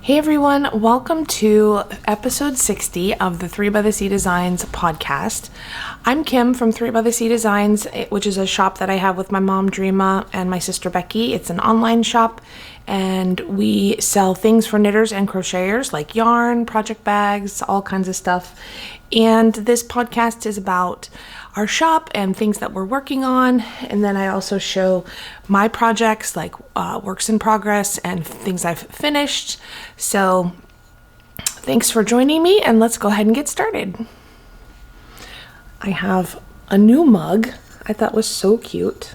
Hey everyone, welcome to episode 60 of the 3 by the Sea Designs podcast. I'm Kim from 3 by the Sea Designs, which is a shop that I have with my mom Dreama and my sister Becky. It's an online shop and we sell things for knitters and crocheters like yarn, project bags, all kinds of stuff. And this podcast is about our shop and things that we're working on. And then I also show my projects like works in progress and things I've finished. So thanks for joining me and let's go ahead and get started. I have a new mug I thought was so cute.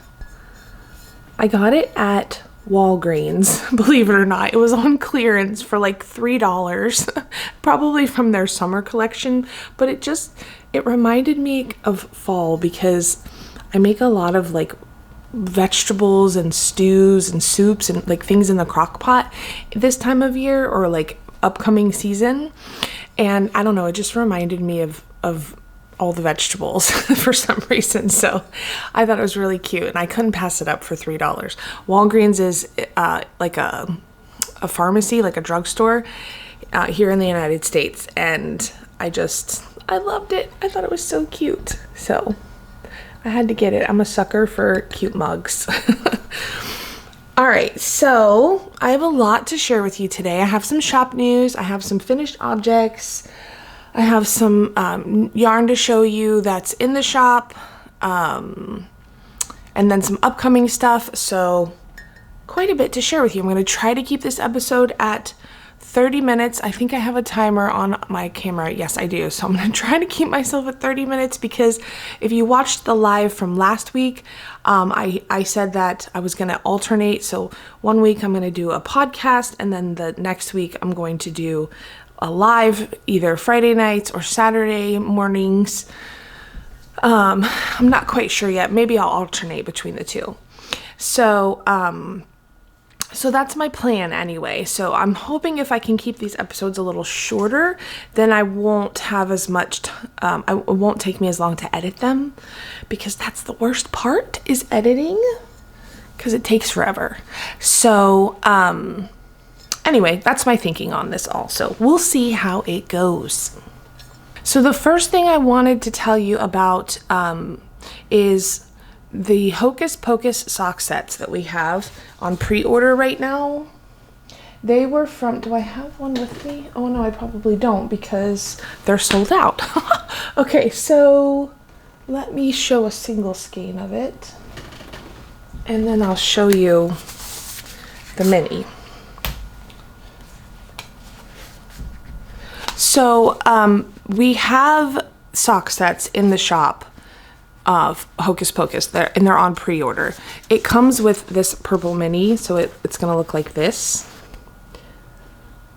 I got it at Walgreens, believe it or not. It was on clearance for like $3, probably from their summer collection, but it reminded me of fall because I make a lot of like vegetables and stews and soups and like things in the crock pot this time of year or like upcoming season. And I don't know, it just reminded me of all the vegetables for some reason. So I thought it was really cute and I couldn't pass it up for $3. Walgreens is like a pharmacy, like a drugstore here in the United States. And I loved it. I thought it was so cute. So I had to get it. I'm a sucker for cute mugs. All right, so I have a lot to share with you today. I have some shop news. I have some finished objects. I have some yarn to show you that's in the shop, and then some upcoming stuff. So quite a bit to share with you. I'm going to try to keep this episode at 30 minutes. I think I have a timer on my camera. Yes, I do. So I'm going to try to keep myself at 30 minutes because if you watched the live from last week, I said that I was going to alternate. So one week I'm going to do a podcast and then the next week I'm going to do a live either Friday nights or Saturday mornings. I'm not quite sure yet. Maybe I'll alternate between the two. So that's my plan anyway. So I'm hoping if I can keep these episodes a little shorter, then I won't have as much, it won't take me as long to edit them because that's the worst part is editing because it takes forever. So, anyway, that's my thinking on this also. We'll see how it goes. So the first thing I wanted to tell you about is the Hocus Pocus sock sets that we have on pre-order right now. They were from, do I have one with me? Oh no, I probably don't because they're sold out. Okay, so let me show a single skein of it and then I'll show you the mini. So we have sock sets in the shop of Hocus Pocus and they're on pre-order. It comes with this purple mini, so it's gonna look like this.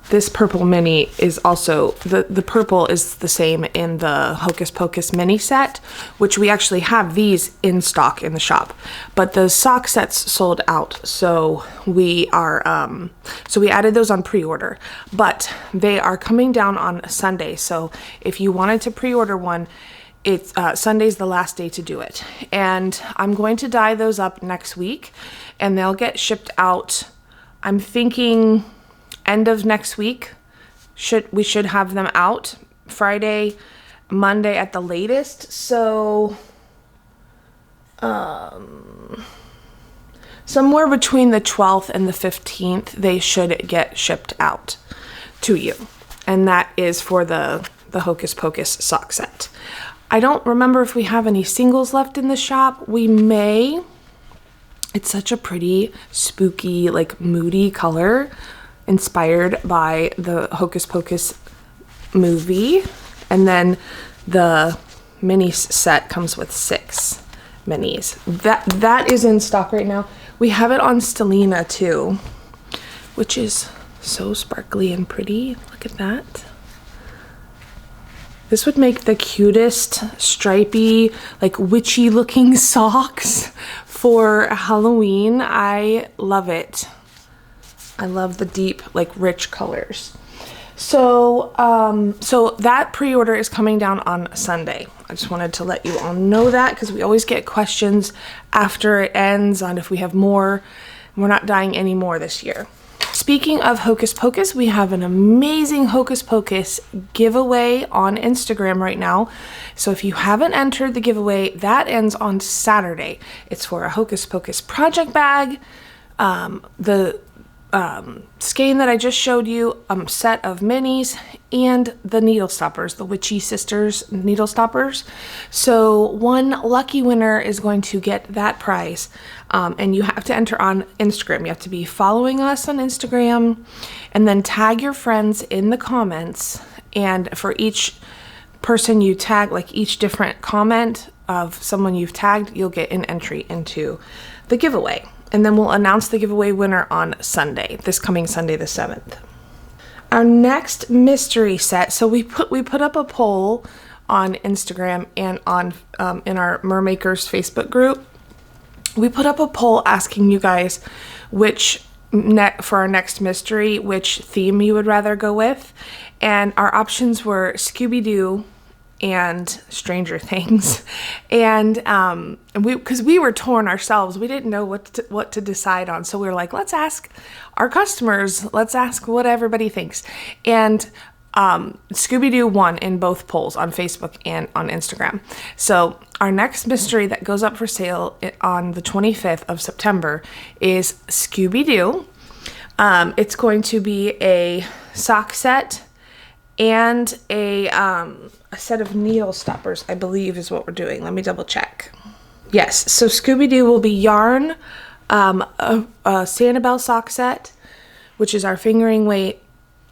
This purple mini is also, the purple is the same in the Hocus Pocus mini set, which we actually have these in stock in the shop, but the sock sets sold out. So we added those on pre-order, but they are coming down on Sunday. So if you wanted to pre-order one, it's Sunday's the last day to do it. And I'm going to dye those up next week and they'll get shipped out. I'm thinking end of next week. We should have them out Friday, Monday at the latest. So somewhere between the 12th and the 15th, they should get shipped out to you. And that is for the Hocus Pocus sock set. I don't remember if we have any singles left in the shop. We may. It's such a pretty, spooky, like moody color inspired by the Hocus Pocus movie. And then the mini set comes with 6 minis. That is in stock right now. We have it on Stellina too, which is so sparkly and pretty. Look at that. This would make the cutest stripy, like witchy looking socks for Halloween. I love it. I love the deep, like rich colors. So that pre-order is coming down on Sunday. I just wanted to let you all know that because we always get questions after it ends on if we have more. We're not dyeing any more this year. Speaking of Hocus Pocus, we have an amazing Hocus Pocus giveaway on Instagram right now. So if you haven't entered the giveaway, that ends on Saturday. It's for a Hocus Pocus project bag, the skein that I just showed you, set of minis, and the needle stoppers, the Witchy Sisters needle stoppers. So one lucky winner is going to get that prize, and you have to enter on Instagram. You have to be following us on Instagram, and then tag your friends in the comments, and for each person you tag, like each different comment of someone you've tagged, you'll get an entry into the giveaway. And then we'll announce the giveaway winner on Sunday, this coming Sunday the 7th. Our next mystery set, so we put up a poll on Instagram and on in our Mermakers Facebook group. We put up a poll asking you guys for our next mystery, which theme you would rather go with. And our options were Scooby Doo and Stranger Things, and because we were torn ourselves, we didn't know what to decide on, so we were like, let's ask our customers, let's ask what everybody thinks. And Scooby Doo won in both polls on Facebook and on Instagram. So our next mystery that goes up for sale on the 25th of September is Scooby Doo. It's going to be a sock set and a set of needle stoppers, I believe is what we're doing. Let me double check. Yes, so Scooby Doo will be yarn, a Sanibel sock set, which is our fingering weight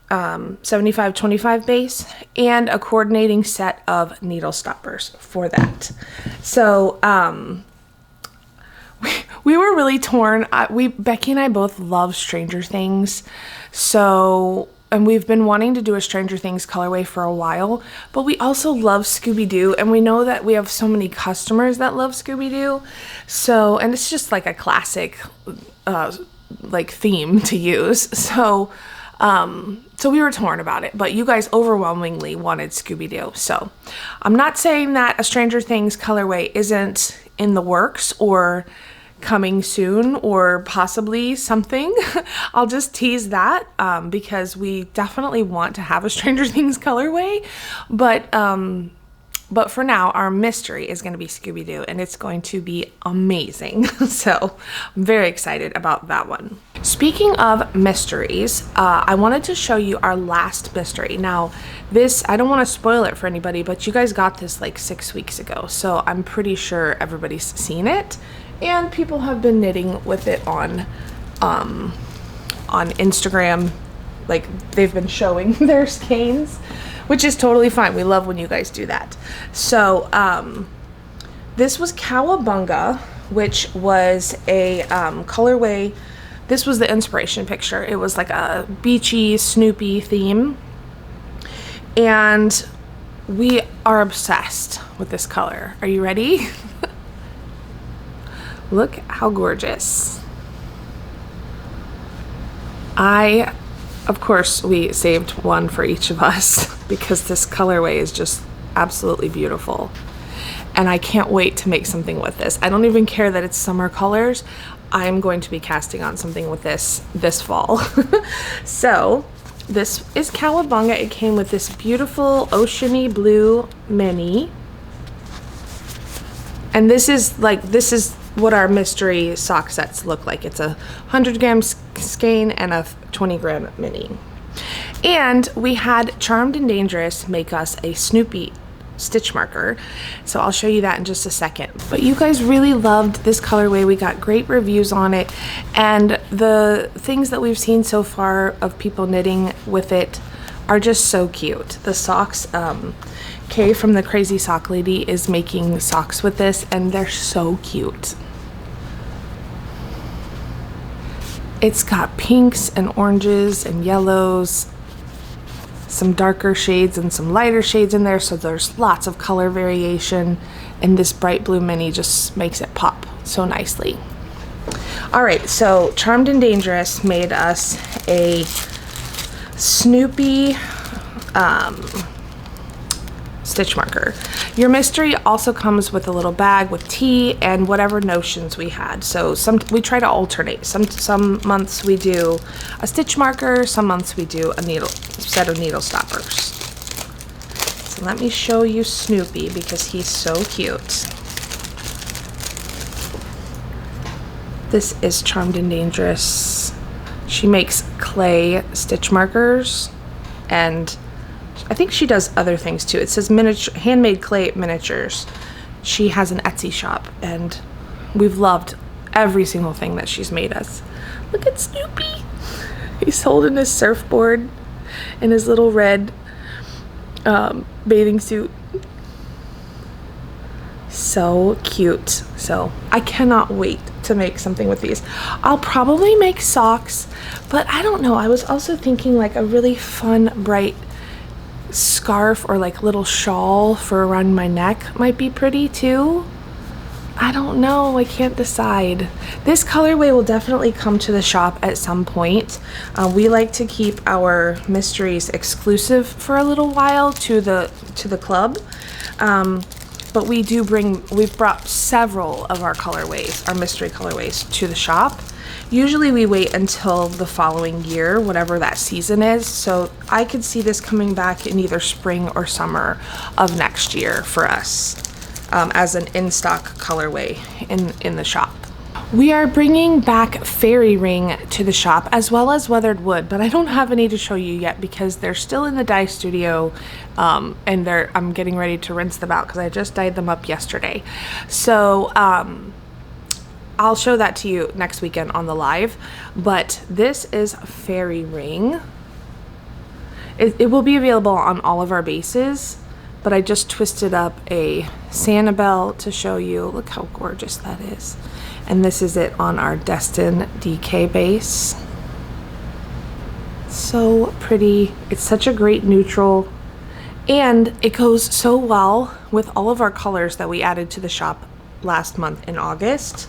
75-25 base, and a coordinating set of needle stoppers for that. So we were really torn. Becky and I both love Stranger Things, and we've been wanting to do a Stranger Things colorway for a while, but we also love Scooby-Doo, and we know that we have so many customers that love Scooby-Doo, and it's just like a classic, theme to use, so we were torn about it, but you guys overwhelmingly wanted Scooby-Doo, so I'm not saying that a Stranger Things colorway isn't in the works or coming soon or possibly something. I'll just tease that because we definitely want to have a Stranger Things colorway, but for now our mystery is going to be Scooby-Doo, and it's going to be amazing. So I'm very excited about that one. Speaking of mysteries, I wanted to show you our last mystery. Now this, I don't want to spoil it for anybody, but you guys got this like 6 weeks ago, so I'm pretty sure everybody's seen it. And people have been knitting with it on Instagram, like they've been showing their skeins, which is totally fine. We love when you guys do that. So this was Cowabunga, which was a colorway. This was the inspiration picture. It was like a beachy, Snoopy theme, and we are obsessed with this color. Are you ready? Look how gorgeous. Of course, we saved one for each of us because this colorway is just absolutely beautiful. And I can't wait to make something with this. I don't even care that it's summer colors. I'm going to be casting on something with this fall. So this is Cowabunga. It came with this beautiful oceany blue mini. And this is what our mystery sock sets look like. It's a 100-gram skein and a 20-gram mini. And we had Charmed and Dangerous make us a Snoopy stitch marker, so I'll show you that in just a second. But you guys really loved this colorway. We got great reviews on it, and the things that we've seen so far of people knitting with it are just so cute. The socks, Kay from the Crazy Sock Lady is making socks with this, and they're so cute. It's got pinks and oranges and yellows, some darker shades and some lighter shades in there, so there's lots of color variation, and this bright blue mini just makes it pop so nicely. Alright, so Charmed and Dangerous made us stitch marker. Your mystery also comes with a little bag with tea and whatever notions we had. So we try to alternate. Some months we do a stitch marker, some months we do a set of needle stoppers. So let me show you Snoopy because he's so cute. This is Charmed and Dangerous. She makes clay stitch markers, and I think she does other things too. It says handmade clay miniatures. She has an Etsy shop, and we've loved every single thing that she's made us. Look at Snoopy. He's holding his surfboard in his little red bathing suit. So cute. So I cannot wait to make something with these. I'll probably make socks, but I don't know. I was also thinking like a really fun, bright scarf or like little shawl for around my neck might be pretty too. I don't know. I can't decide. This colorway will definitely come to the shop at some point. We like to keep our mysteries exclusive for a little while to the club. But we've brought several of our colorways, our mystery colorways, to the shop. Usually we wait until the following year, whatever that season is. So I could see this coming back in either spring or summer of next year for us as an in-stock colorway in the shop. We are bringing back Fairy Ring to the shop as well as Weathered Wood, but I don't have any to show you yet because they're still in the dye studio, and I'm getting ready to rinse them out because I just dyed them up yesterday. So I'll show that to you next weekend on the live, but this is Fairy Ring. It will be available on all of our bases, but I just twisted up a Sanibel to show you. Look how gorgeous that is. And this is it on our Destin DK base. So pretty. It's such a great neutral, and it goes so well with all of our colors that we added to the shop last month in August.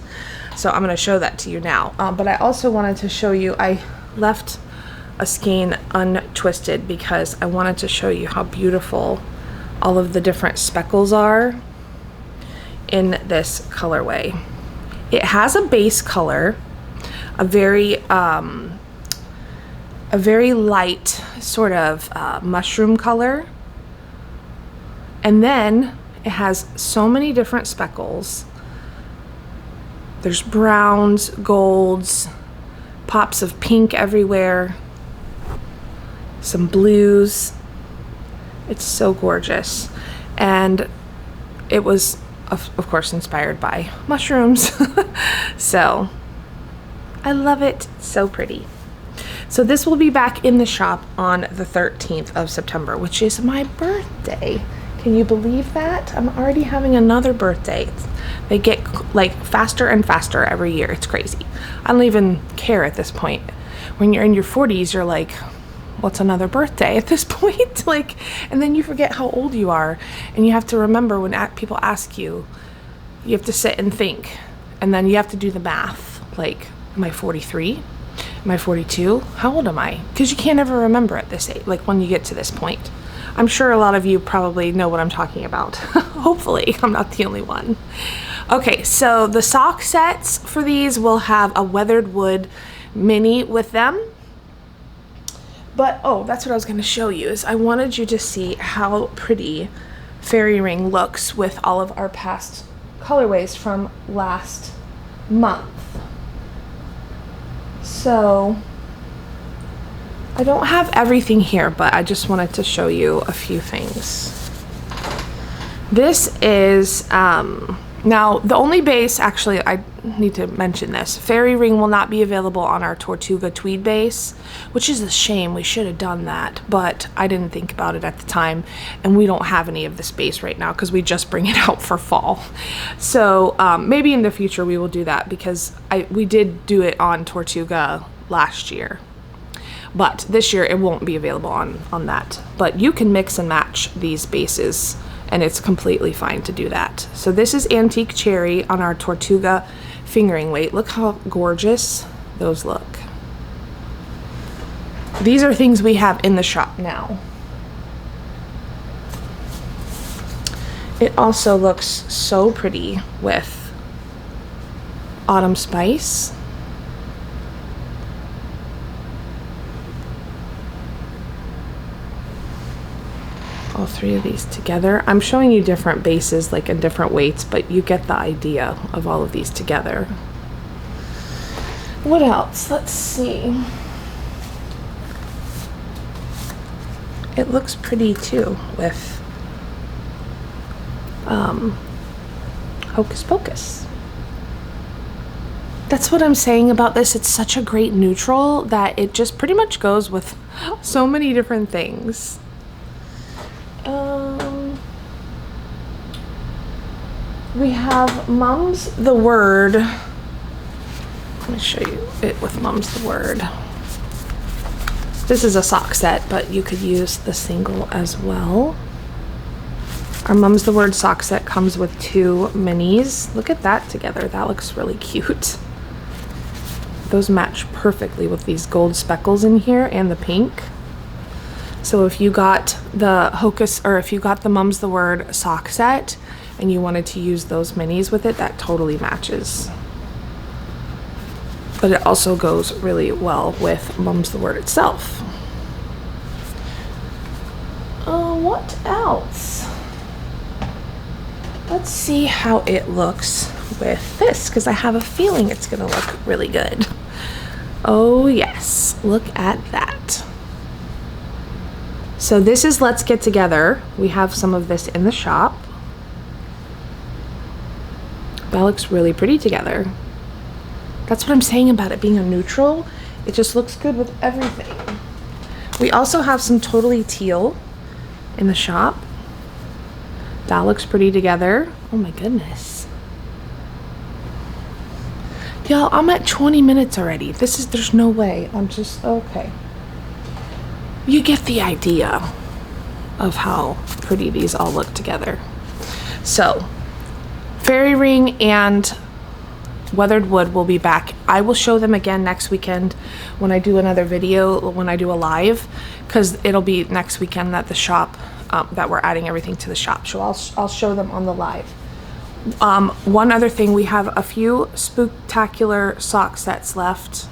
So I'm going to show that to you now. But I also wanted to show you, I left a skein untwisted because I wanted to show you how beautiful all of the different speckles are in this colorway. It has a base color, a very light sort of mushroom color, and then it has so many different speckles. There's browns, golds, pops of pink everywhere, some blues. It's so gorgeous, and it was of course inspired by mushrooms. So I love it. It's so pretty. So this will be back in the shop on the 13th of September, which is my birthday. Can you believe that? I'm already having another birthday. They get like faster and faster every year. It's crazy. I don't even care at this point. When you're in your 40s, you're like, what's another birthday at this point? Like, and then you forget how old you are, and you have to remember when people ask you, you have to sit and think, and then you have to do the math. Like, am I 43? Am I 42? How old am I? Because you can't ever remember at this age, like when you get to this point. I'm sure a lot of you probably know what I'm talking about. Hopefully, I'm not the only one. Okay, so the sock sets for these will have a Weathered Wood mini with them. But, oh, that's what I was going to show you, is I wanted you to see how pretty Fairy Ring looks with all of our past colorways from last month. So, I don't have everything here, but I just wanted to show you a few things. This is, now the only base, actually, I need to mention this. Fairy Ring will not be available on our Tortuga tweed base, which is a shame. We should have done that, but I didn't think about it at the time, and we don't have any of this base right now because we just bring it out for fall. So maybe in the future we will do that, because we did do it on Tortuga last year. But this year it won't be available on that. But you can mix and match these bases, and it's completely fine to do that. So this is Antique Cherry on our Tortuga fingering weight. Look how gorgeous those look. These are things we have in the shop now. It also looks so pretty with Autumn Spice. All three of these together. I'm showing you different bases, like in different weights, but you get the idea of all of these together. What else? Let's see. It looks pretty too with Hocus Pocus. That's what I'm saying about this. It's such a great neutral that it just pretty much goes with so many different things. We have Mum's the Word. Let me show you it with Mum's the Word. This is a sock set, but you could use the single as well. Our Mum's the Word sock set comes with 2 minis. Look at that together. That looks really cute. Those match perfectly with these gold speckles in here and the pink. So if you got the Hocus, or if you got the Mum's the Word sock set and you wanted to use those minis with it, that totally matches. But it also goes really well with Mum's the Word itself. What else? Let's see how it looks with this, because I have a feeling it's gonna look really good. Oh yes, look at that. So this is Let's Get Together. We have some of this in the shop. That looks really pretty together. That's what I'm saying about it being a neutral. It just looks good with everything. We also have some Totally Teal in the shop. That looks pretty together. Oh my goodness. Y'all, I'm at 20 minutes already. There's no way. I'm just, okay. You get the idea of how pretty these all look together. So, Fairy Ring and Weathered Wood will be back. I will show them again next weekend when I do another video, when I do a live, because it'll be next weekend at the shop that we're adding everything to the shop. So I'll show them on the live. One other thing, we have a few Spooktacular sock sets left.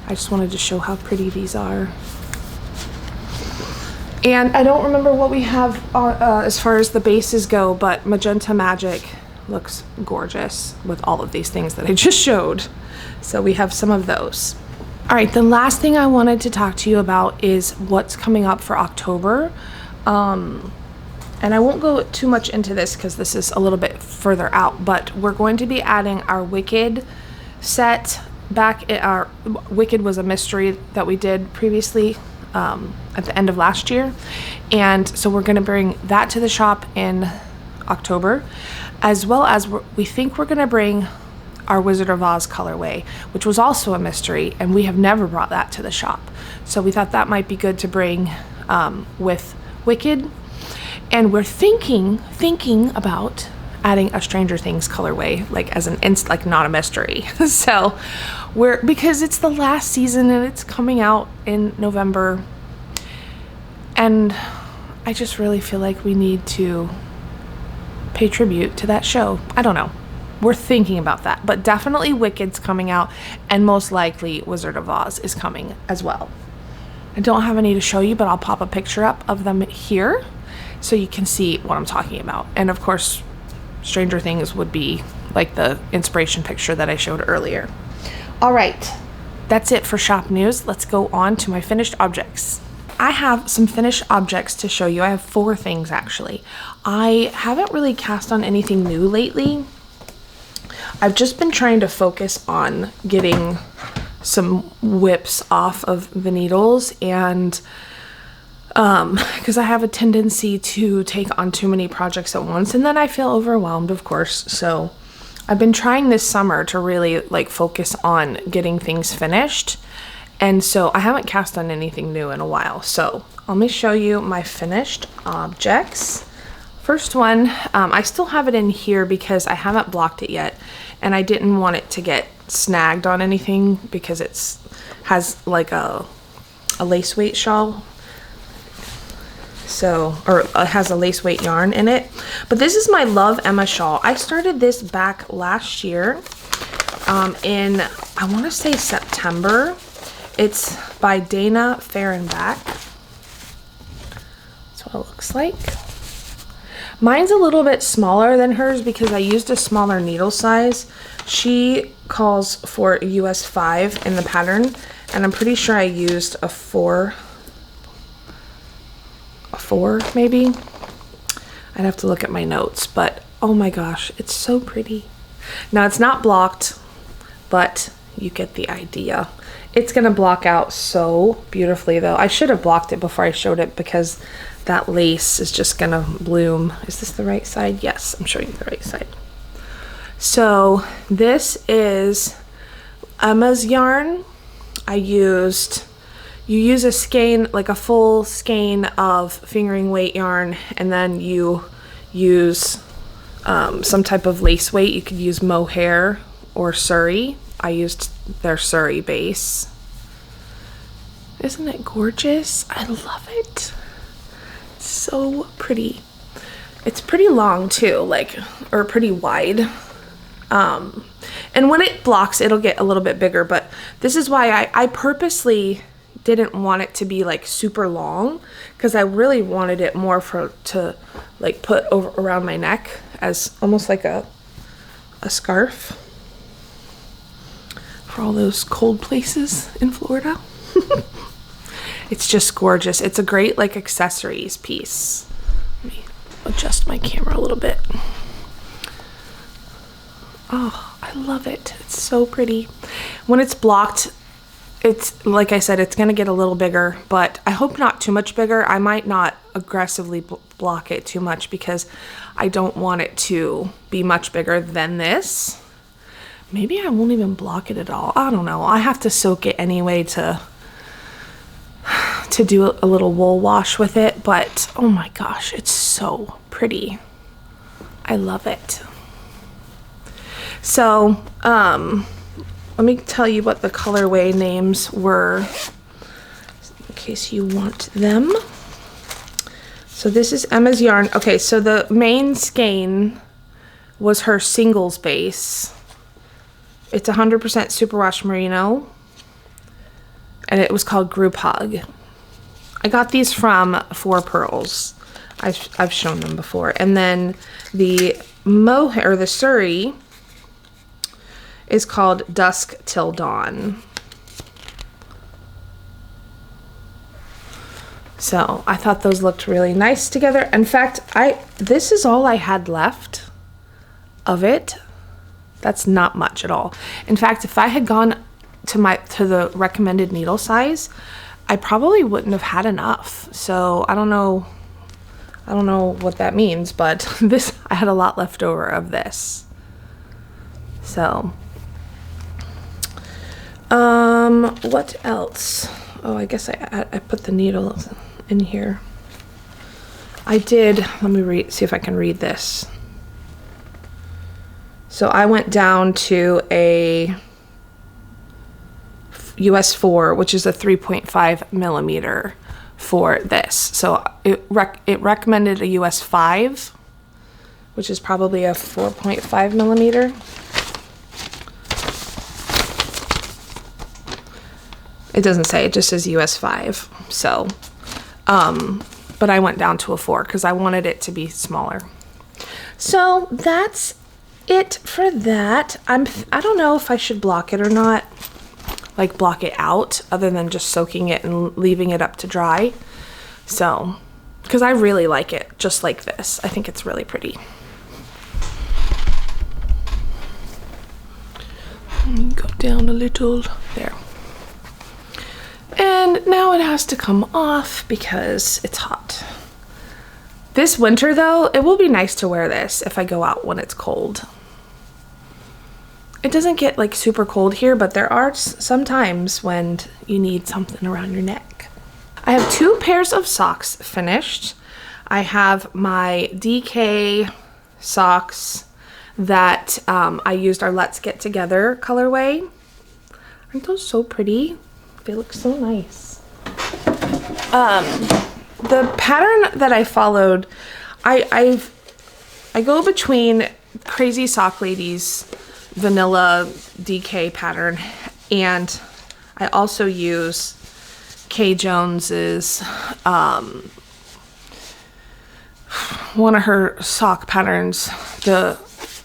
I just wanted to show how pretty these are. And I don't remember what we have as far as the bases go, but Magenta Magic looks gorgeous with all of these things that I just showed. So we have some of those. All right, the last thing I wanted to talk to you about is what's coming up for October. And I won't go too much into this because this is a little bit further out, but we're going to be adding our Wicked set back. Our Wicked was a mystery that we did previously at the end of last year. And so we're going to bring that to the shop in October, as well as we think we're going to bring our Wizard of Oz colorway, which was also a mystery, and we have never brought that to the shop. So we thought that might be good to bring with Wicked. And we're thinking about adding a Stranger Things colorway, like as an like not a mystery. So because it's the last season and it's coming out in November, and I just really feel like we need to pay tribute to that show. I don't know. We're thinking about that, but definitely Wicked's coming out, and most likely Wizard of Oz is coming as well. I don't have any to show you, but I'll pop a picture up of them here so you can see what I'm talking about. And of course, Stranger Things would be like the inspiration picture that I showed earlier. All right, that's it for shop news. Let's go on to my finished objects. I have some finished objects to show you. I have 4 things actually. I haven't really cast on anything new lately. I've just been trying to focus on getting some whips off of the needles, and because I have a tendency to take on too many projects at once, and then I feel overwhelmed, of course. So I've been trying this summer to really like focus on getting things finished, and so I haven't cast on anything new in a while. So let me show you my finished objects. First one, I still have it in here because I haven't blocked it yet, and I didn't want it to get snagged on anything because it's has like a lace weight shawl. So, or it has a lace weight yarn in it. But this is my Love Emma shawl. I started this back last year in, I want to say September. It's by Dana Fehrenbach. That's what it looks like. Mine's a little bit smaller than hers because I used a smaller needle size. She calls for a US 5 in the pattern, and I'm pretty sure I used a 4 maybe. I'd have to look at my notes, but oh my gosh, it's so pretty. Now it's not blocked, but you get the idea. It's gonna block out so beautifully though. I should have blocked it before I showed it because that lace is just gonna bloom. Is this the right side? Yes, I'm showing you the right side. So this is Emma's yarn. You use a skein, like a full skein of fingering weight yarn, and then you use some type of lace weight. You could use mohair or Surrey. I used their Surrey base. Isn't it gorgeous? I love it. It's so pretty. It's pretty long too, like, or pretty wide. And when it blocks, it'll get a little bit bigger, but this is why I purposely didn't want it to be like super long, because I really wanted it more to like put over around my neck as almost like a scarf for all those cold places in Florida. It's just gorgeous. It's a great like accessories piece. Let me adjust my camera a little bit. Oh, I love it. It's so pretty. When it's blocked, it's, like I said, it's gonna get a little bigger, but I hope not too much bigger. I might not aggressively block it too much because I don't want it to be much bigger than this. Maybe I won't even block it at all. I don't know. I have to soak it anyway to do a little wool wash with it, but oh my gosh, it's so pretty. I love it. So, let me tell you what the colorway names were in case you want them. So this is Emma's yarn. Okay, so the main skein was her singles base. It's 100% superwash merino, and it was called Group Hug. I got these from 4 Pearls. I've shown them before. And then the mohair, or the Surrey, is called Dusk Till Dawn. So I thought those looked really nice together. In fact, this is all I had left of it. That's not much at all. In fact, if I had gone to the recommended needle size, I probably wouldn't have had enough. So I don't know what that means, but I had a lot left over of this. So what else? Oh, I guess I put the needle in here. I did, let me see if I can read this. So I went down to a US 4, which is a 3.5 millimeter for this. So it recommended a US 5, which is probably a 4.5 millimeter. It doesn't say, it just says US 5. So, but I went down to a 4 because I wanted it to be smaller. So that's it for that. I don't know if I should block it or not, like block it out, other than just soaking it and leaving it up to dry. So, because I really like it just like this. I think it's really pretty. Go down a little there. And now it has to come off because it's hot. This winter though, it will be nice to wear this if I go out when it's cold. It doesn't get like super cold here, but there are some times when you need something around your neck. I have 2 pairs of socks finished. I have my DK socks that I used our Let's Get Together colorway. Aren't those so pretty? They look so nice. the pattern that I followed, I go between Crazy Sock Lady's vanilla DK pattern, and I also use Kay Jones's one of her sock patterns.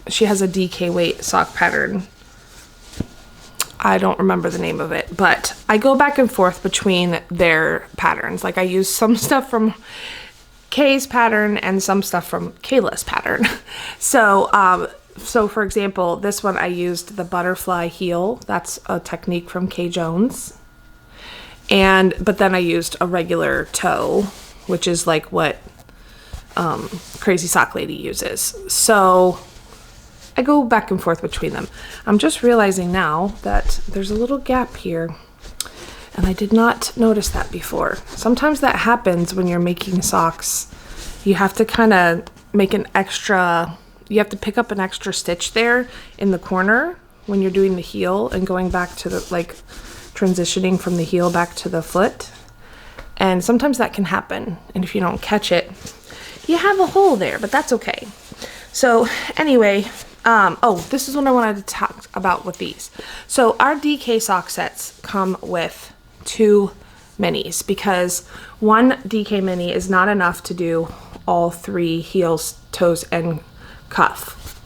She has a DK weight sock pattern. I don't remember the name of it, but I go back and forth between their patterns. Like I use some stuff from Kay's pattern and some stuff from Kayla's pattern. So for example, this one I used the butterfly heel. That's a technique from Kay Jones. But then I used a regular toe, which is like what Crazy Sock Lady uses. So I go back and forth between them. I'm just realizing now that there's a little gap here, and I did not notice that before. Sometimes that happens when you're making socks. You have to kind of make you have to pick up an extra stitch there in the corner when you're doing the heel and going back to transitioning from the heel back to the foot. And sometimes that can happen, and if you don't catch it, you have a hole there, but that's okay. So anyway, this is what I wanted to talk about with these. So our DK sock sets come with 2 minis because one DK mini is not enough to do all 3 heels, toes, and cuff.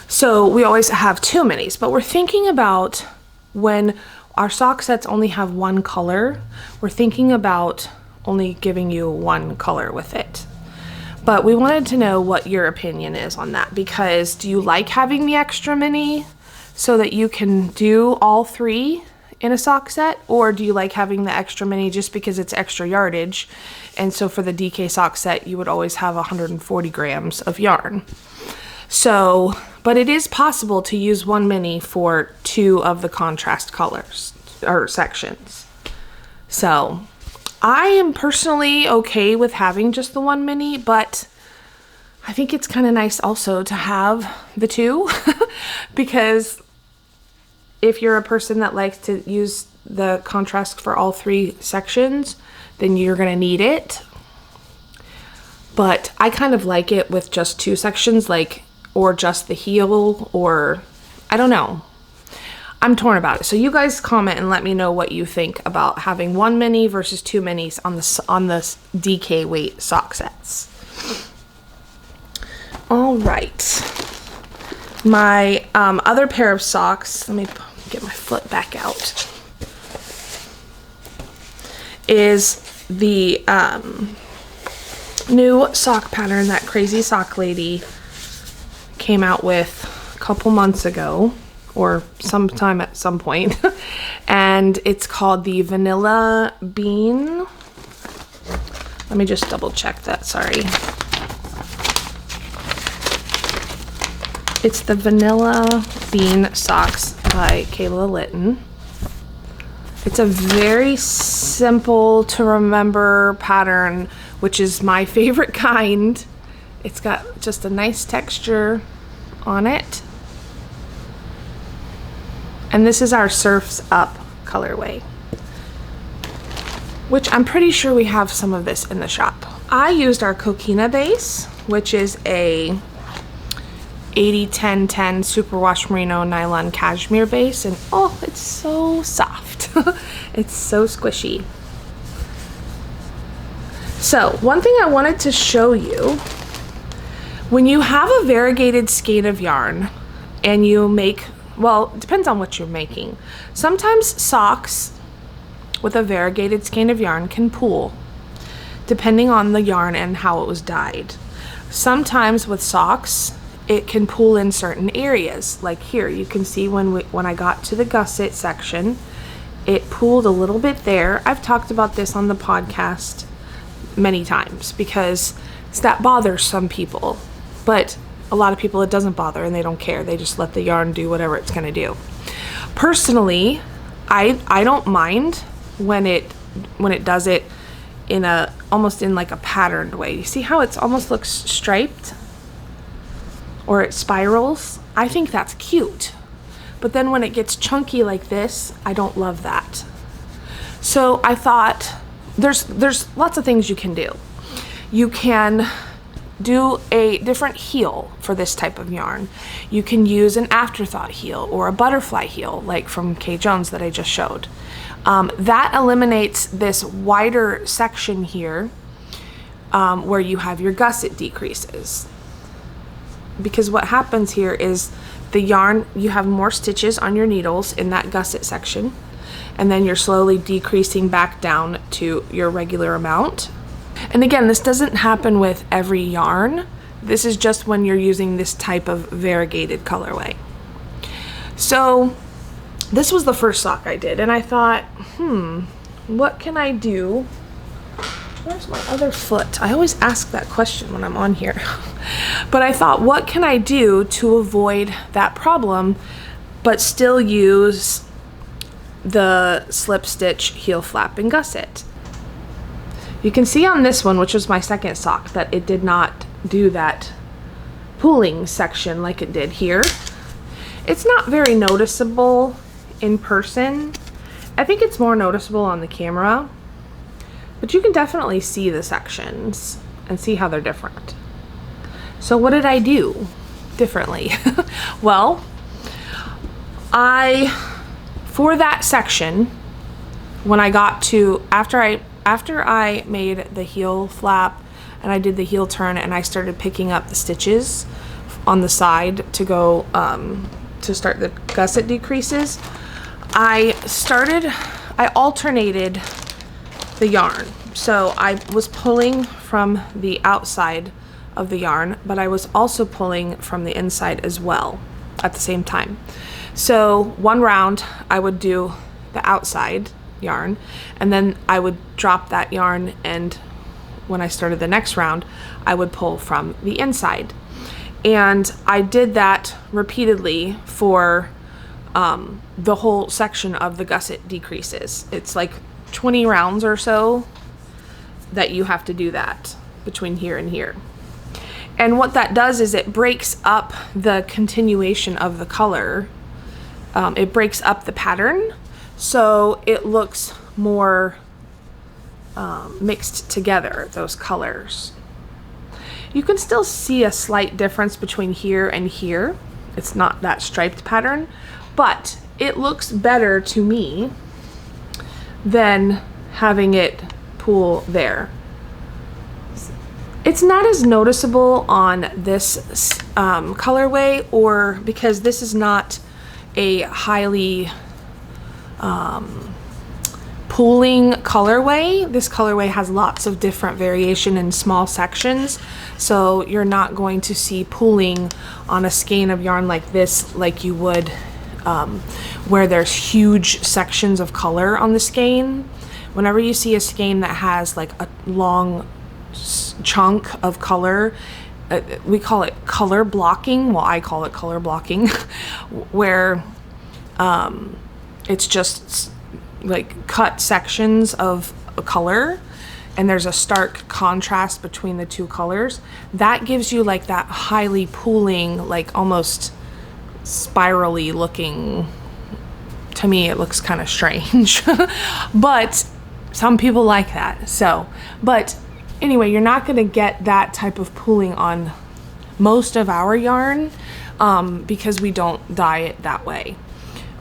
So we always have 2 minis, but we're thinking about when our sock sets only have 1 color, we're thinking about only giving you 1 color with it. But we wanted to know what your opinion is on that, because do you like having the extra mini so that you can do all 3 in a sock set, or do you like having the extra mini just because it's extra yardage? And so for the DK sock set, you would always have 140 grams of yarn. So, but it is possible to use 1 mini for 2 of the contrast colors or sections. So I am personally okay with having just the 1 mini, but I think it's kind of nice also to have the 2 because if you're a person that likes to use the contrast for all 3 sections, then you're going to need it. But I kind of like it with just 2 sections, or just the heel, or I don't know. I'm torn about it. So you guys comment and let me know what you think about having 1 mini versus 2 minis on the DK weight sock sets. All right. My other pair of socks, let me get my foot back out, is the new sock pattern that Crazy Sock Lady came out with a couple months ago, or sometime at some point. And it's called the Vanilla Bean. Let me just double check that, sorry. It's the Vanilla Bean Socks by Kayla Litton. It's a very simple to remember pattern, which is my favorite kind. It's got just a nice texture on it. And this is our Surf's Up colorway, which I'm pretty sure we have some of this in the shop. I used our Coquina base, which is a 80-10-10 superwash merino nylon cashmere base, and oh, it's so soft. It's so squishy. So one thing I wanted to show you, when you have a variegated skein of yarn and you make, well, it depends on what you're making. Sometimes socks with a variegated skein of yarn can pool, depending on the yarn and how it was dyed. Sometimes with socks, it can pool in certain areas. Like here, you can see when I got to the gusset section, it pooled a little bit there. I've talked about this on the podcast many times because that bothers some people, but a lot of people it doesn't bother and they don't care. They just let the yarn do whatever it's going to do. Personally, I don't mind when it does it in almost in like a patterned way. You see how it's almost looks striped, or it spirals? I think that's cute. But then when it gets chunky like this, I don't love that. So I thought, there's lots of things you can do. You can do a different heel for this type of yarn. You can use an afterthought heel or a butterfly heel, like from Kay Jones that I just showed. That eliminates this wider section here where you have your gusset decreases. Because what happens here is the yarn, you have more stitches on your needles in that gusset section, and then you're slowly decreasing back down to your regular amount. And again, this doesn't happen with every yarn. This is just when you're using this type of variegated colorway. So this was the first sock I did, and I thought, what can I do? Where's my other foot? I always ask that question when I'm on here. But I thought, what can I do to avoid that problem, but still use the slip stitch, heel flap, and gusset? You can see on this one, which was my second sock, that it did not do that pooling section like it did here. It's not very noticeable in person. I think it's more noticeable on the camera, but you can definitely see the sections and see how they're different. So what did I do differently? Well, for that section, when I got to, after I made the heel flap and I did the heel turn and I started picking up the stitches on the side to go to start the gusset decreases, I alternated the yarn. So I was pulling from the outside of the yarn, but I was also pulling from the inside as well at the same time. So one round I would do the outside yarn, and then I would drop that yarn, and when I started the next round I would pull from the inside. And I did that repeatedly for the whole section of the gusset decreases. It's like 20 rounds or so that you have to do that between here and here. And what that does is it breaks up the continuation of the color. It breaks up the pattern so it looks more mixed together, those colors. You can still see a slight difference between here and here. It's not that striped pattern, but it looks better to me than having it pool there. It's not as noticeable on this colorway, or because this is not a highly pooling colorway. This colorway has lots of different variation in small sections, so you're not going to see pooling on a skein of yarn like this like you would where there's huge sections of color on the skein. Whenever you see a skein that has like a long chunk of color, we call it color blocking. Well, I call it color blocking, where it's just like cut sections of a color and there's a stark contrast between the two colors. That gives you like that highly pooling, like almost spirally looking. To me it looks kind of strange but some people like that. So, but anyway, you're not going to get that type of pooling on most of our yarn because we don't dye it that way.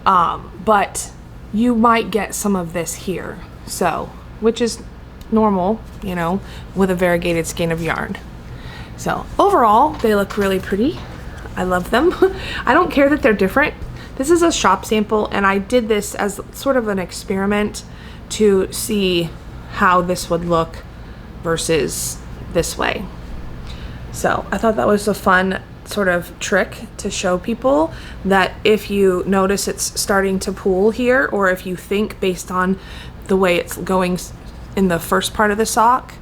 But you might get some of this here, so, which is normal, you know, with a variegated skein of yarn. So overall, they look really pretty. I love them. I don't care that they're different. This is a shop sample, and I did this as sort of an experiment to see how this would look versus this way. So I thought that was a fun sort of trick to show people that if you notice it's starting to pool here, or if you think based on the way it's going in the first part of the sock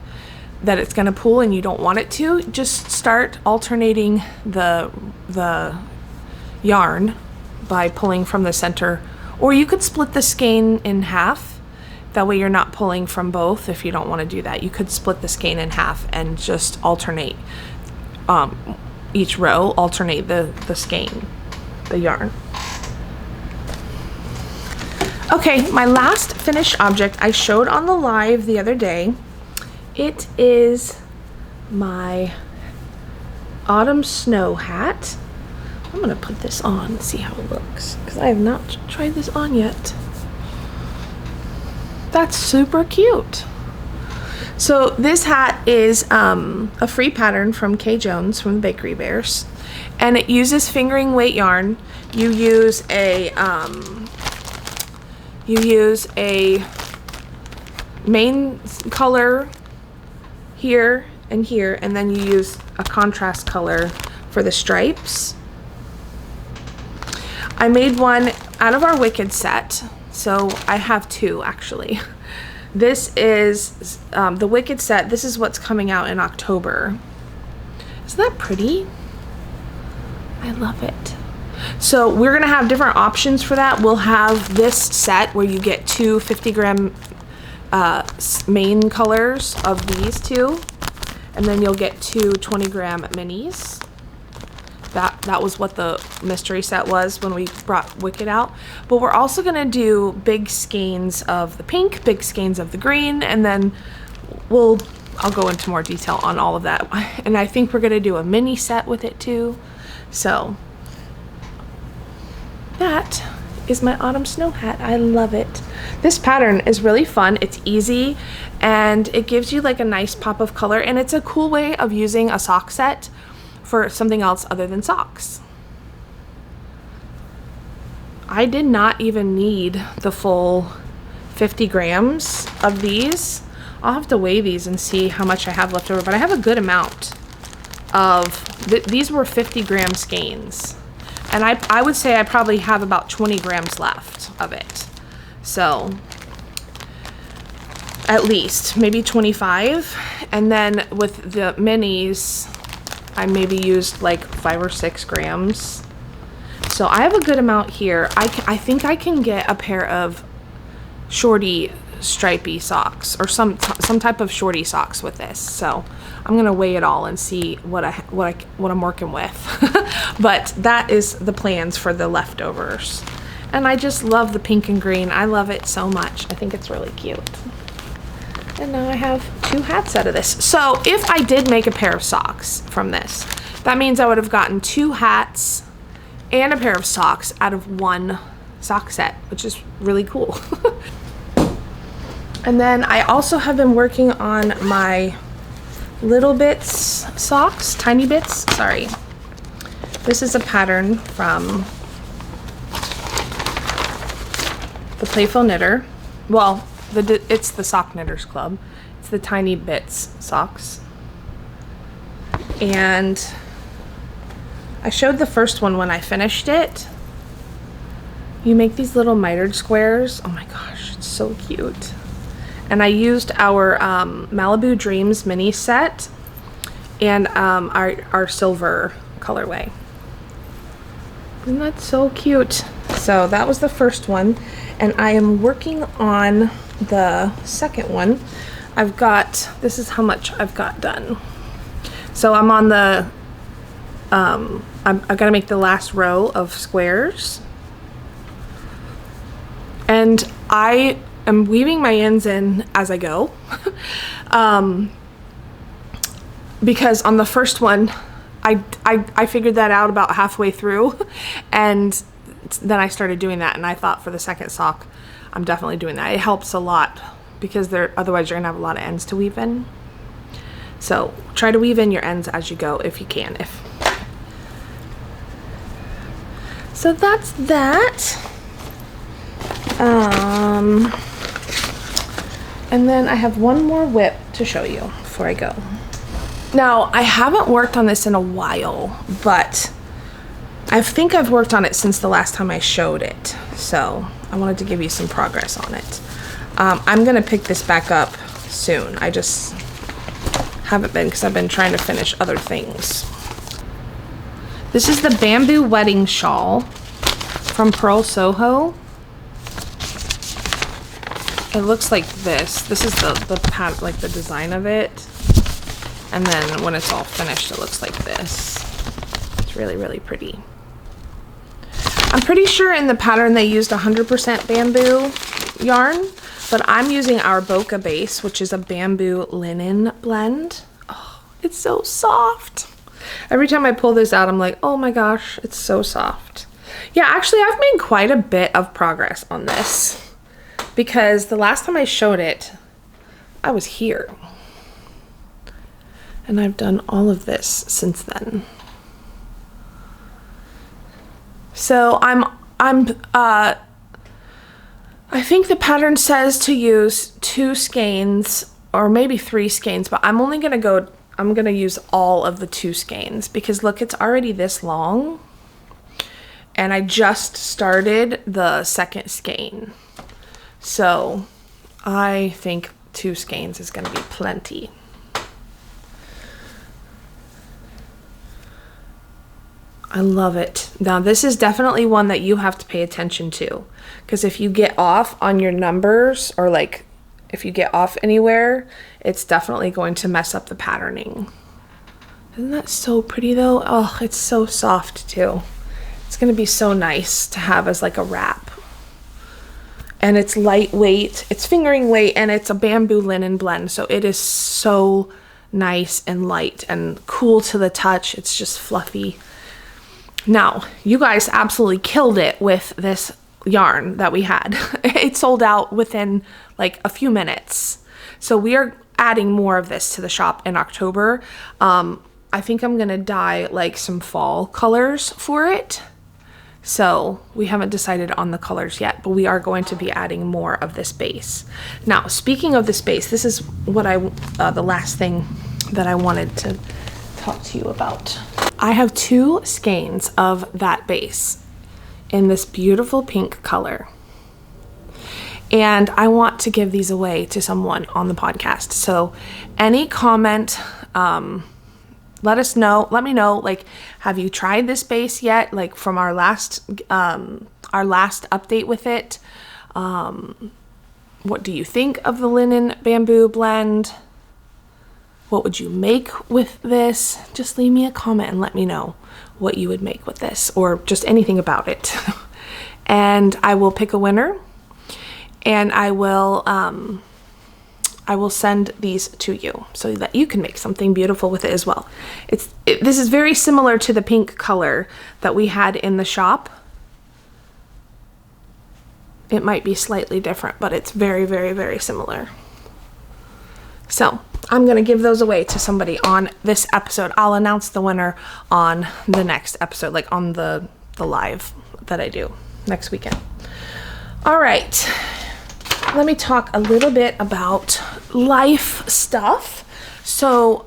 that it's going to pool and you don't want it to, just start alternating the yarn by pulling from the center, or you could split the skein in half. That way you're not pulling from both. If you don't want to do that, you could split the skein in half and just alternate each row, alternate the skein, the yarn. Okay, my last finished object I showed on the live the other day. It is my autumn snow hat. I'm gonna put this on and see how it looks because I have not tried this on yet. That's super cute. So this hat is a free pattern from Kay Jones from the Bakery Bears, and it uses fingering weight yarn. You use a main color here and here, and then you use a contrast color for the stripes. I made one out of our Wicked set, so I have two actually. This is the Wicked set. This is what's coming out in October. Isn't that pretty? I love it. So we're gonna have different options for that. We'll have this set where you get two 50-gram main colors of these two, and then you'll get two 20-gram minis. That was what the mystery set was when we brought Wicked out. But we're also gonna do big skeins of the pink, big skeins of the green, and then I'll go into more detail on all of that. And I think we're gonna do a mini set with it too. So that is my autumn snow hat. I love it. This pattern is really fun. It's easy and it gives you like a nice pop of color, and it's a cool way of using a sock set for something else other than socks. I did not even need the full 50 grams of these. I'll have to weigh these and see how much I have left over, but I have a good amount of, these were 50-gram skeins. And I would say I probably have about 20 grams left of it. So at least maybe 25. And then with the minis, I maybe used like 5 or 6 grams. So I have a good amount here. I think I can get a pair of shorty stripy socks or some type of shorty socks with this. So I'm gonna weigh it all and see what I'm working with. But that is the plans for the leftovers. And I just love the pink and green. I love it so much. I think it's really cute. And now I have 2 hats out of this. So if I did make a pair of socks from this, that means I would have gotten 2 hats and a pair of socks out of 1 sock set, which is really cool. And then I also have been working on my Little Bits socks, Tiny Bits, sorry. This is a pattern from the Playful Knitter. Well, it's the Sock Knitters Club. It's the Tiny Bits socks. And I showed the first one when I finished it. You make these little mitered squares. Oh my gosh, it's so cute. And I used our Malibu Dreams mini set and our silver colorway. Isn't that so cute? So that was the first one, and I am working on the second one. This is how much I've got done. So I'm on the, I've got to make the last row of squares. And I am weaving my ends in as I go. Because on the first one, I figured that out about halfway through, and then I started doing that, and I thought for the second sock, I'm definitely doing that. It helps a lot because otherwise you're gonna have a lot of ends to weave in. So try to weave in your ends as you go if you can. So that's that. And then I have one more whip to show you before I go. Now, I haven't worked on this in a while, but I think I've worked on it since the last time I showed it. So I wanted to give you some progress on it. I'm gonna pick this back up soon. I just haven't been because I've been trying to finish other things. This is the Bamboo Wedding Shawl from Pearl Soho. It looks like this. This is the pattern, like the design of it. And then when it's all finished, it looks like this. It's really, really pretty. I'm pretty sure in the pattern they used 100% bamboo yarn, but I'm using our Boca base, which is a bamboo linen blend. Oh, it's so soft. Every time I pull this out, I'm like, oh my gosh, it's so soft. Yeah, actually, I've made quite a bit of progress on this because the last time I showed it, I was here. And I've done all of this since then. So I think the pattern says to use 2 skeins or maybe 3 skeins, but I'm gonna use all of the 2 skeins because look, it's already this long and I just started the second skein. So I think 2 skeins is gonna be plenty. I love it. Now this is definitely one that you have to pay attention to because if you get off on your numbers or like if you get off anywhere, it's definitely going to mess up the patterning. Isn't that so pretty though? Oh, it's so soft too. It's gonna be so nice to have as like a wrap. And it's lightweight, it's fingering weight, and it's a bamboo linen blend, so it is so nice and light and cool to the touch. It's just fluffy. Now, you guys absolutely killed it with this yarn that we had. It sold out within like a few minutes. So we are adding more of this to the shop in October. I think I'm gonna dye like some fall colors for it. So we haven't decided on the colors yet, but we are going to be adding more of this base. Now, speaking of this base, this is what the last thing that I wanted to talk to you about. I have 2 skeins of that base in this beautiful pink color. And I want to give these away to someone on the podcast. So any comment, let me know, like, have you tried this base yet? Like from our last update with it. What do you think of the linen bamboo blend? What would you make with this? Just leave me a comment and let me know what you would make with this or just anything about it. And I will pick a winner and I will send these to you so that you can make something beautiful with it as well. This is very similar to the pink color that we had in the shop. It might be slightly different, but it's very, very, very similar. So I'm gonna give those away to somebody on this episode. I'll announce the winner on the next episode, like on the live that I do next weekend. All right, let me talk a little bit about life stuff. So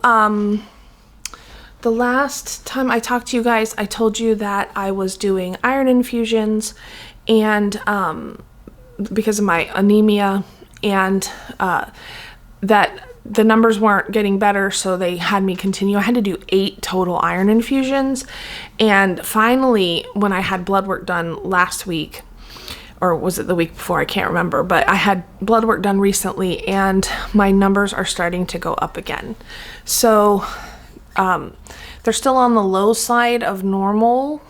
the last time I talked to you guys, I told you that I was doing iron infusions and because of my anemia, and that the numbers weren't getting better, so they had me continue. I had to do 8 total iron infusions, and finally when I had blood work done last week, or was it the week before, I can't remember, but I had blood work done recently and my numbers are starting to go up again. So they're still on the low side of normal,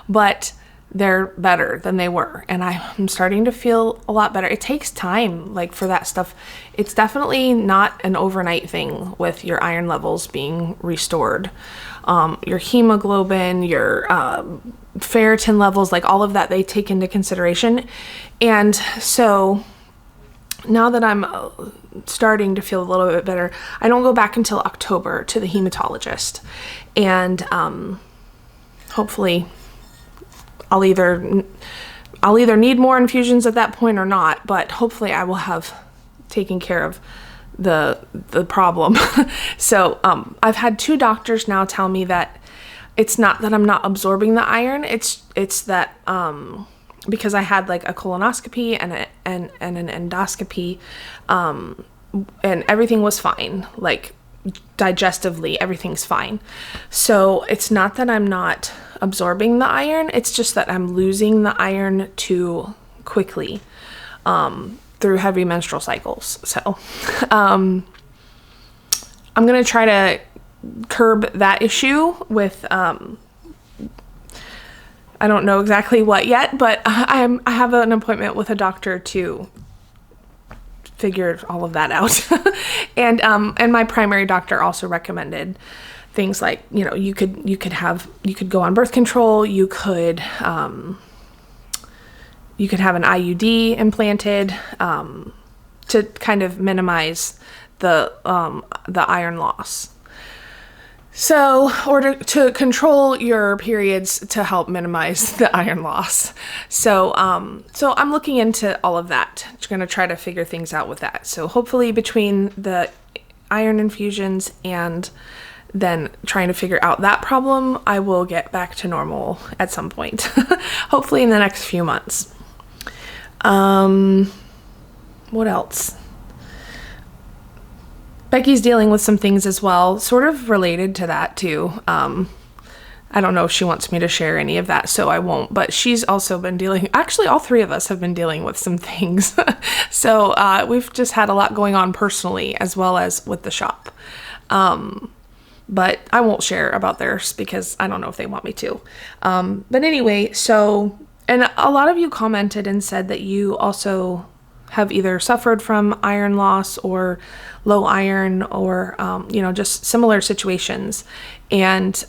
but they're better than they were, and I'm starting to feel a lot better. It takes time, like, for that stuff. It's definitely not an overnight thing with your iron levels being restored. Your hemoglobin, your ferritin levels, like all of that, they take into consideration. And so now that I'm starting to feel a little bit better, I don't go back until October to the hematologist, and hopefully I'll either need more infusions at that point or not, but hopefully I will have taken care of the problem. So I've had 2 doctors now tell me that it's not that I'm not absorbing the iron, it's that because I had like a colonoscopy and an endoscopy, and everything was fine, like digestively everything's fine. So it's not that I'm not absorbing the iron, it's just that I'm losing the iron too quickly through heavy menstrual cycles. So I'm gonna try to curb that issue with I don't know exactly what yet, but I have an appointment with a doctor to figure all of that out. And my primary doctor also recommended things like, you could go on birth control, you could have an IUD implanted to kind of minimize the iron loss. So, or to control your periods to help minimize the iron loss. So I'm looking into all of that. Just going to try to figure things out with that. So hopefully between the iron infusions and then trying to figure out that problem, I will get back to normal at some point. Hopefully in the next few months. What else? Becky's dealing with some things as well, sort of related to that too. I don't know if she wants me to share any of that, so I won't, but she's also been actually all three of us have been dealing with some things. So we've just had a lot going on personally as well as with the shop. But I won't share about theirs because I don't know if they want me to. But anyway, and a lot of you commented and said that you also have either suffered from iron loss or low iron or, just similar situations. And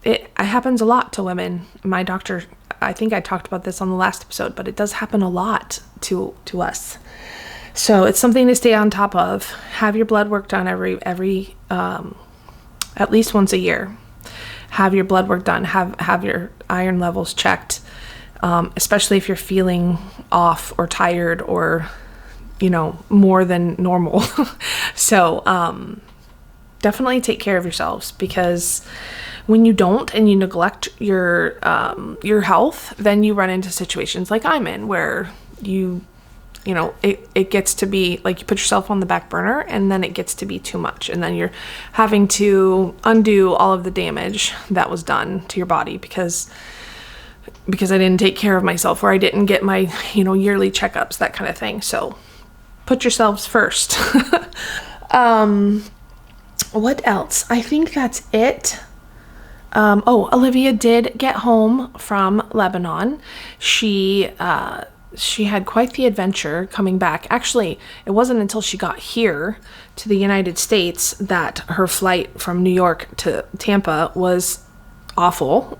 it happens a lot to women. My doctor, I think I talked about this on the last episode, but it does happen a lot to us. So it's something to stay on top of. Have your blood work done every at least once a year. Have your blood work done. Have your iron levels checked. Especially if you're feeling off or tired or, more than normal. So, definitely take care of yourselves, because when you don't and you neglect your health, then you run into situations like I'm in where it gets to be like you put yourself on the back burner and then it gets to be too much. And then you're having to undo all of the damage that was done to your body because I didn't take care of myself, or I didn't get my, yearly checkups, that kind of thing. So put yourselves first. What else? I think that's it. Olivia did get home from Lebanon. She had quite the adventure coming back. Actually, it wasn't until she got here to the United States that her flight from New York to Tampa was awful.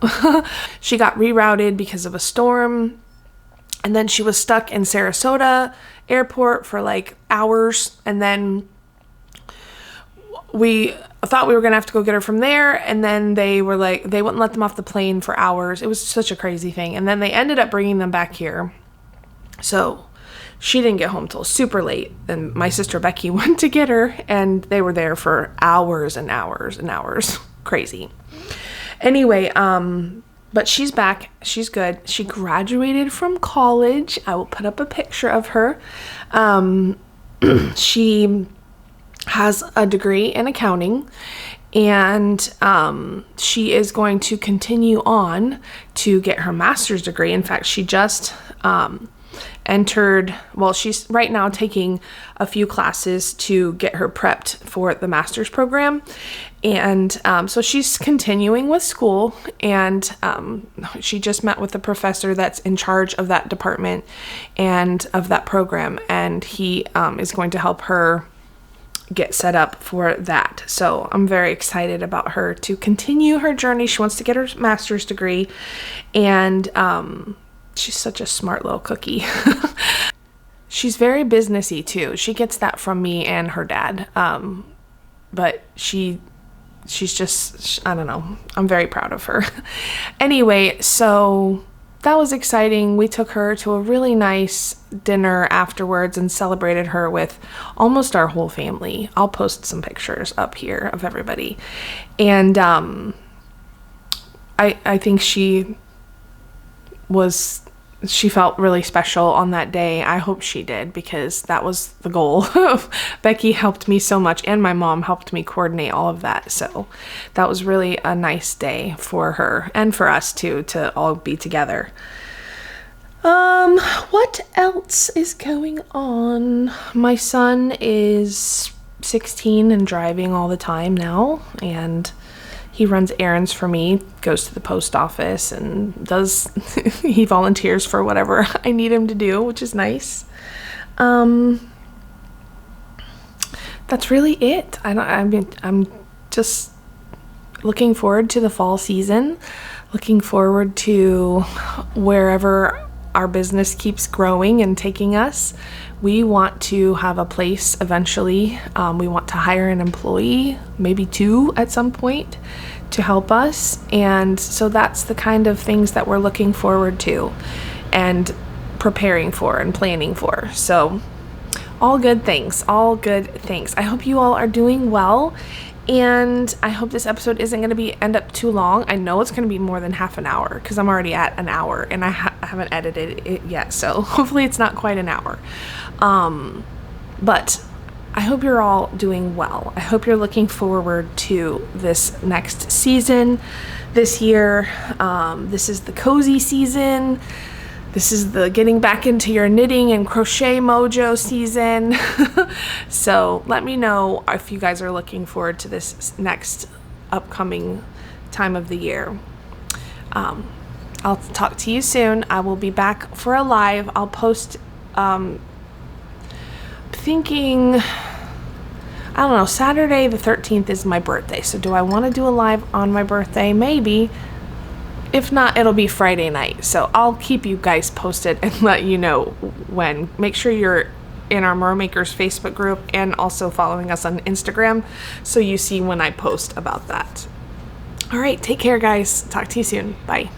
She got rerouted because of a storm, and then she was stuck in Sarasota airport for like hours, and then we thought we were gonna have to go get her from there, and then they were like, they wouldn't let them off the plane for hours. It was such a crazy thing, and then they ended up bringing them back here. So she didn't get home till super late, and my sister Becky went to get her, and they were there for hours and hours and hours. Crazy. Anyway, but she's back. She's good. She graduated from college. I will put up a picture of her. She has a degree in accounting, and she is going to continue on to get her master's degree. In fact, she just she's right now taking a few classes to get her prepped for the master's program. And so she's continuing with school, and she just met with the professor that's in charge of that department and of that program, and he is going to help her get set up for that. So I'm very excited about her to continue her journey. She wants to get her master's degree, and she's such a smart little cookie. She's very businessy too. She gets that from me and her dad. But she's just, I don't know. I'm very proud of her. Anyway, so that was exciting. We took her to a really nice dinner afterwards and celebrated her with almost our whole family. I'll post some pictures up here of everybody. And I think she felt really special on that day. I hope she did, because that was the goal. Becky helped me so much, and my mom helped me coordinate all of that. So that was really a nice day for her and for us too, to all be together. What else is going on? My son is 16 and driving all the time now, and He runs errands for me, goes to the post office, and does he volunteers for whatever I need him to do, which is nice. That's really it. I'm just looking forward to the fall season, looking forward to wherever our business keeps growing and taking us. We want to have a place eventually. We want to hire an employee, maybe 2 at some point, to help us. And so that's the kind of things that we're looking forward to and preparing for and planning for. So all good things. I hope you all are doing well. And I hope this episode isn't going to end up too long. I know it's going to be more than half an hour because I'm already at an hour and I haven't edited it yet. So hopefully it's not quite an hour. But I hope you're all doing well. I hope you're looking forward to this next season this year. This is the cozy season. This is the getting back into your knitting and crochet mojo season. So let me know if you guys are looking forward to this next upcoming time of the year. I'll talk to you soon. I will be back for a live. I'll post, thinking, I don't know, Saturday the 13th is my birthday. So do I want to do a live on my birthday? Maybe. If not, it'll be Friday night. So I'll keep you guys posted and let you know when. Make sure you're in our Mermakers Facebook group and also following us on Instagram so you see when I post about that. All right, take care, guys. Talk to you soon. Bye.